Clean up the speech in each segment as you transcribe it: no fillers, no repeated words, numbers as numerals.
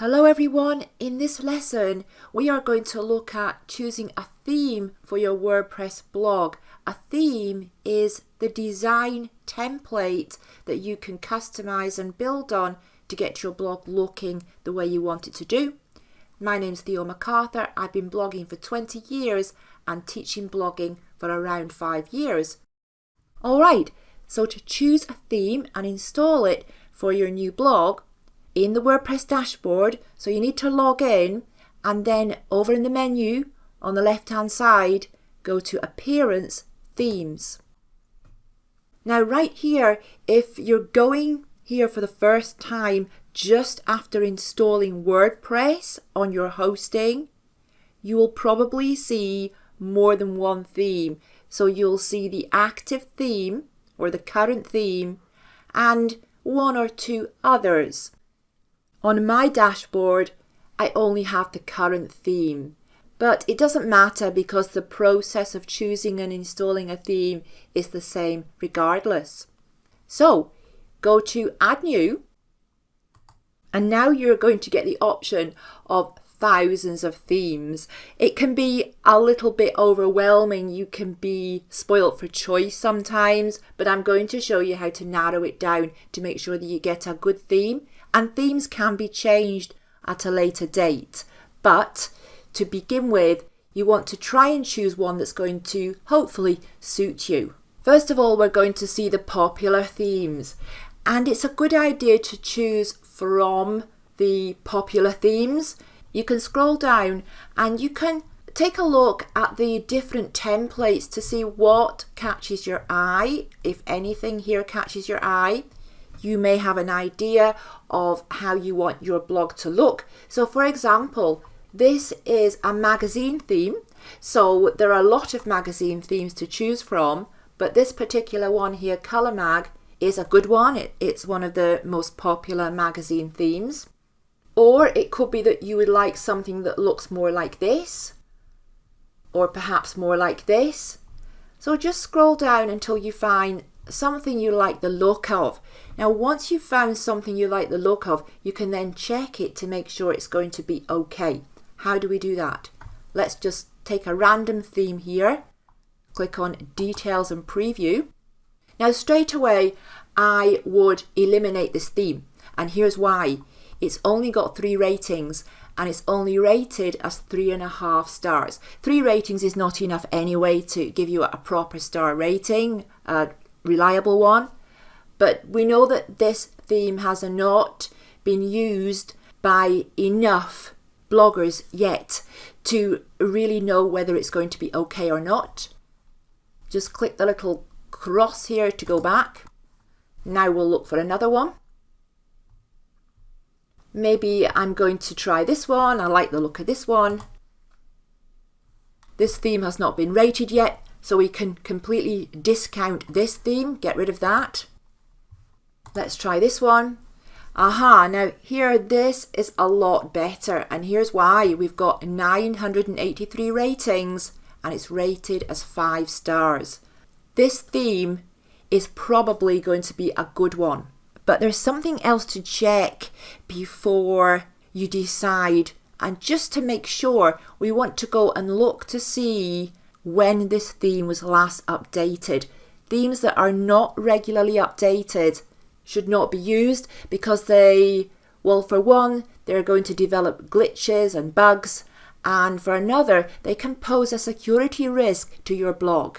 Hello everyone, in this lesson we are going to look at choosing a theme for your WordPress blog. A theme is the design template that you can customize and build on to get your blog looking the way you want it to do. My name's Theo McArthur. I've been blogging for 20 years and teaching blogging for around 5 years. Alright, so to choose a theme and install it for your new blog, in the WordPress dashboard, so you need to log in and then over in the menu on the left hand side go to Appearance, Themes. Now right here, if you're going here for the first time just after installing WordPress on your hosting, you will probably see more than one theme. So you'll see the active theme or the current theme and one or two others. On my dashboard, I only have the current theme, but it doesn't matter because the process of choosing and installing a theme is the same regardless. So go to Add New, and now you're going to get the option of thousands of themes. It can be a little bit overwhelming. You can be spoilt for choice sometimes, but I'm going to show you how to narrow it down to make sure that you get a good theme. And themes can be changed at a later date. But to begin with, you want to try and choose one that's going to hopefully suit you. First of all, we're going to see the popular themes. And it's a good idea to choose from the popular themes. You can scroll down and you can take a look at the different templates to see what catches your eye. If anything here catches your eye, you may have an idea of how you want your blog to look. So for example, this is a magazine theme. So there are a lot of magazine themes to choose from, but this particular one here, Color Mag, is a good one. It's one of the most popular magazine themes. Or it could be that you would like something that looks more like this, or perhaps more like this. So just scroll down until you find something you like the look of. Now once you've found something you like the look of, you can then check it to make sure it's going to be okay. How do we do that? Let's just take a random theme here, click on Details and Preview. Now straight away I would eliminate this theme, and here's why. It's only got 3 ratings and it's only rated as 3.5 stars. 3 ratings is not enough anyway to give you a proper star rating, a reliable one. But we know that this theme has not been used by enough bloggers yet to really know whether it's going to be okay or not. Just click the little cross here to go back. Now we'll look for another one. Maybe I'm going to try this one. I like the look of this one. This theme has not been rated yet, so we can completely discount this theme, get rid of that. Let's try this one. Aha, now here this is a lot better, and here's why. We've got 983 ratings and it's rated as 5 stars. This theme is probably going to be a good one. But there's something else to check before you decide, and just to make sure, we want to go and look to see when this theme was last updated. Themes that are not regularly updated should not be used because well, for one, they're going to develop glitches and bugs, and for another, they can pose a security risk to your blog.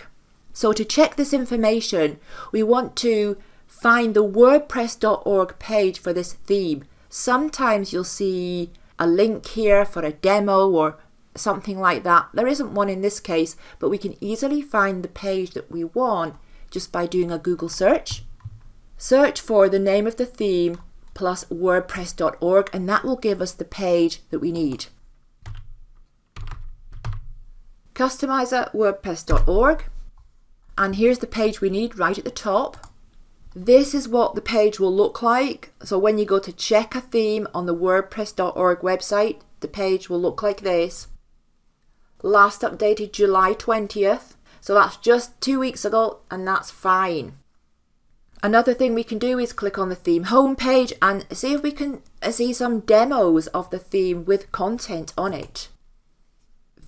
So to check this information, we want to find the WordPress.org page for this theme. Sometimes you'll see a link here for a demo or something like that. There isn't one in this case, but we can easily find the page that we want just by doing a Google search. Search for the name of the theme plus WordPress.org, and that will give us the page that we need. Customizer WordPress.org, and here's the page we need right at the top. This is what the page will look like. So when you go to check a theme on the WordPress.org website, the page will look like this. Last updated July 20th. So that's just 2 weeks ago, and that's fine. Another thing we can do is click on the theme homepage and see if we can see some demos of the theme with content on it.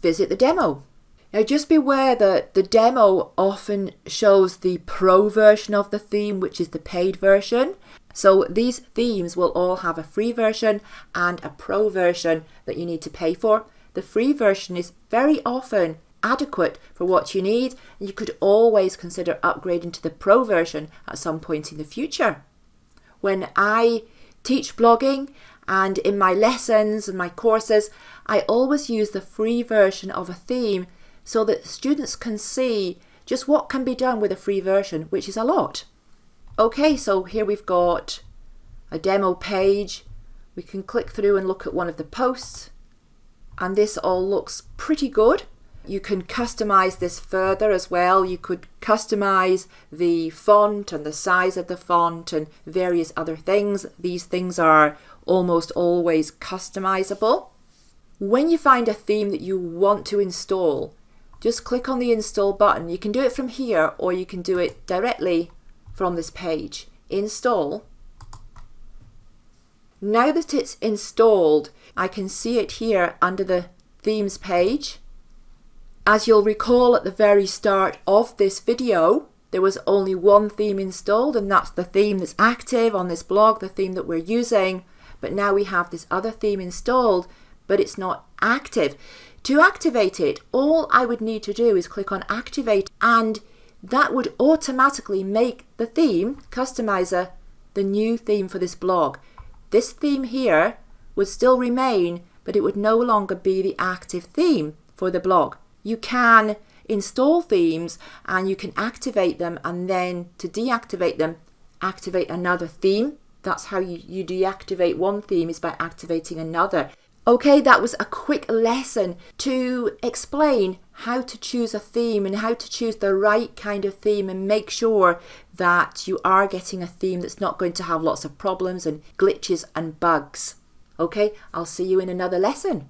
Visit the demo. Now just beware that the demo often shows the pro version of the theme, which is the paid version. So these themes will all have a free version and a pro version that you need to pay for. The free version is very often adequate for what you need, and you could always consider upgrading to the pro version at some point in the future. When I teach blogging and in my lessons and my courses, I always use the free version of a theme so that students can see just what can be done with a free version, which is a lot. Okay, so here we've got a demo page. We can click through and look at one of the posts, and this all looks pretty good. You can customize this further as well. You could customize the font and the size of the font and various other things. These things are almost always customizable. When you find a theme that you want to install, just click on the install button. You can do it from here, or you can do it directly from this page. Install. Now that it's installed, I can see it here under the themes page. As you'll recall, at the very start of this video, there was only one theme installed, and that's the theme that's active on this blog, the theme that we're using. But now we have this other theme installed, but it's not active. To activate it, all I would need to do is click on Activate, and that would automatically make the theme customizer the new theme for this blog. This theme here would still remain, but it would no longer be the active theme for the blog. You can install themes and you can activate them, and then to deactivate them, activate another theme. That's how you deactivate one theme, is by activating another. Okay, that was a quick lesson to explain how to choose a theme and how to choose the right kind of theme and make sure that you are getting a theme that's not going to have lots of problems and glitches and bugs. Okay, I'll see you in another lesson.